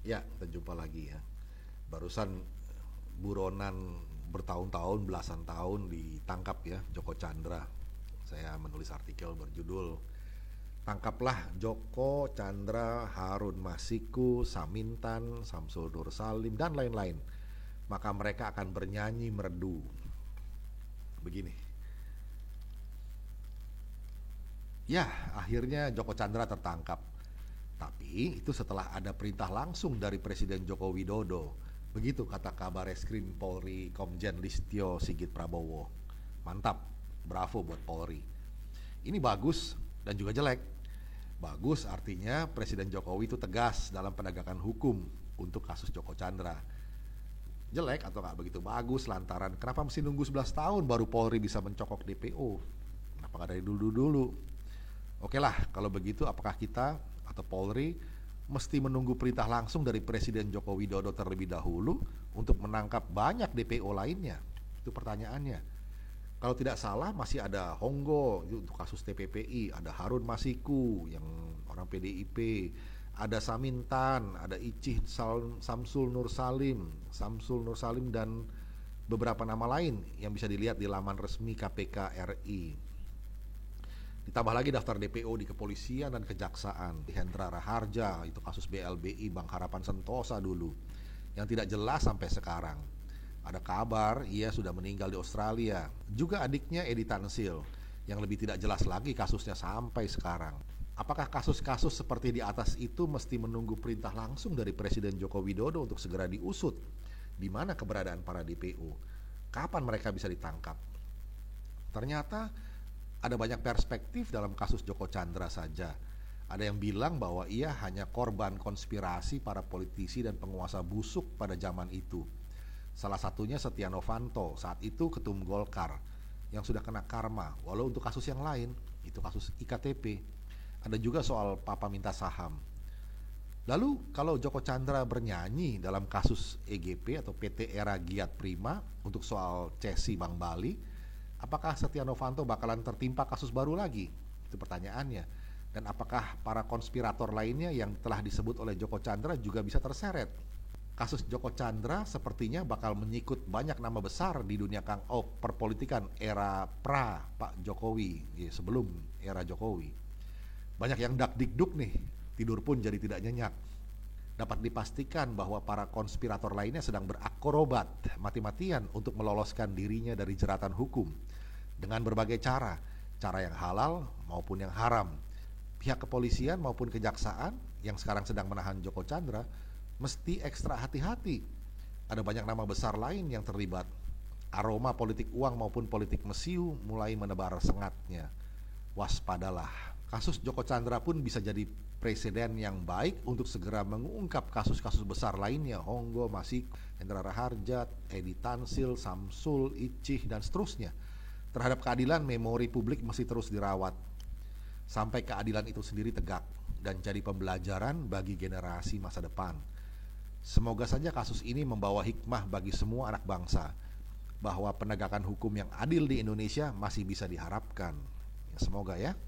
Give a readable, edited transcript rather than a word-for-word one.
Ya, kita jumpa lagi ya. Barusan buronan bertahun-tahun, belasan tahun ditangkap ya, Joko Chandra. Saya menulis artikel berjudul Tangkaplah Joko Chandra, Harun Masiku, Samintan, Samsul Nur Salim, dan lain-lain. Maka mereka akan bernyanyi merdu. Begini. Ya, akhirnya Joko Chandra tertangkap. Tapi itu setelah ada perintah langsung dari Presiden Joko Widodo. Begitu kata Kabar Eskrim Polri Komjen Listio Sigit Prabowo. Mantap, bravo buat Polri. Ini bagus dan juga jelek. Bagus artinya Presiden Jokowi itu tegas dalam penegakan hukum untuk kasus Joko Chandra. Jelek atau nggak begitu bagus lantaran kenapa mesti nunggu 11 tahun baru Polri bisa mencokok DPO? Kenapa nggak dari dulu-dulu? Oke lah, kalau begitu apakah kita atau Polri mesti menunggu perintah langsung dari Presiden Joko Widodo terlebih dahulu untuk menangkap banyak DPO lainnya? Itu pertanyaannya. Kalau tidak salah masih ada Honggo untuk kasus TPPI, ada Harun Masiku yang orang PDIP, ada Samintan, ada Samsul Nur Salim dan beberapa nama lain yang bisa dilihat di laman resmi KPK RI. Ditambah lagi daftar DPO di kepolisian dan kejaksaan. Di Hendra Raharja, itu kasus BLBI Bank Harapan Sentosa dulu, yang tidak jelas sampai sekarang. Ada kabar ia sudah meninggal di Australia. Juga adiknya Edi Tansil, yang lebih tidak jelas lagi kasusnya sampai sekarang. Apakah kasus-kasus seperti di atas itu mesti menunggu perintah langsung dari Presiden Joko Widodo untuk segera diusut? Di mana keberadaan para DPO? Kapan mereka bisa ditangkap? Ternyata ada banyak perspektif dalam kasus Joko Chandra saja. Ada yang bilang bahwa ia hanya korban konspirasi para politisi dan penguasa busuk pada zaman itu. Salah satunya Setia Novanto, saat itu ketum Golkar, yang sudah kena karma. Walau untuk kasus yang lain, itu kasus IKTP. Ada juga soal papa minta saham. Lalu kalau Joko Chandra bernyanyi dalam kasus EGP atau PT Era Giat Prima untuk soal cesi Bank Bali, apakah Setia Novanto bakalan tertimpa kasus baru lagi? Itu pertanyaannya. Dan apakah para konspirator lainnya yang telah disebut oleh Joko Chandra juga bisa terseret? Kasus Joko Chandra sepertinya bakal menyikut banyak nama besar di dunia perpolitikan era Pak Jokowi, ya, sebelum era Jokowi. Banyak yang dak-dikduk nih, tidur pun jadi tidak nyenyak. Dapat dipastikan bahwa para konspirator lainnya sedang berakrobat mati-matian untuk meloloskan dirinya dari jeratan hukum dengan berbagai cara yang halal maupun yang haram. Pihak kepolisian maupun kejaksaan yang sekarang sedang menahan Joko Chandra mesti ekstra hati-hati. Ada banyak nama besar lain yang terlibat. Aroma politik uang maupun politik mesiu mulai menebar sengatnya. Waspadalah. Kasus Joko Chandra pun bisa jadi presiden yang baik untuk segera mengungkap kasus-kasus besar lainnya. Honggo, Masik, Hendra Raharja, Edi Tansil, Samsul, Icih, dan seterusnya. Terhadap keadilan, memori publik mesti terus dirawat sampai keadilan itu sendiri tegak dan jadi pembelajaran bagi generasi masa depan. Semoga saja kasus ini membawa hikmah bagi semua anak bangsa bahwa penegakan hukum yang adil di Indonesia masih bisa diharapkan. Ya, semoga ya.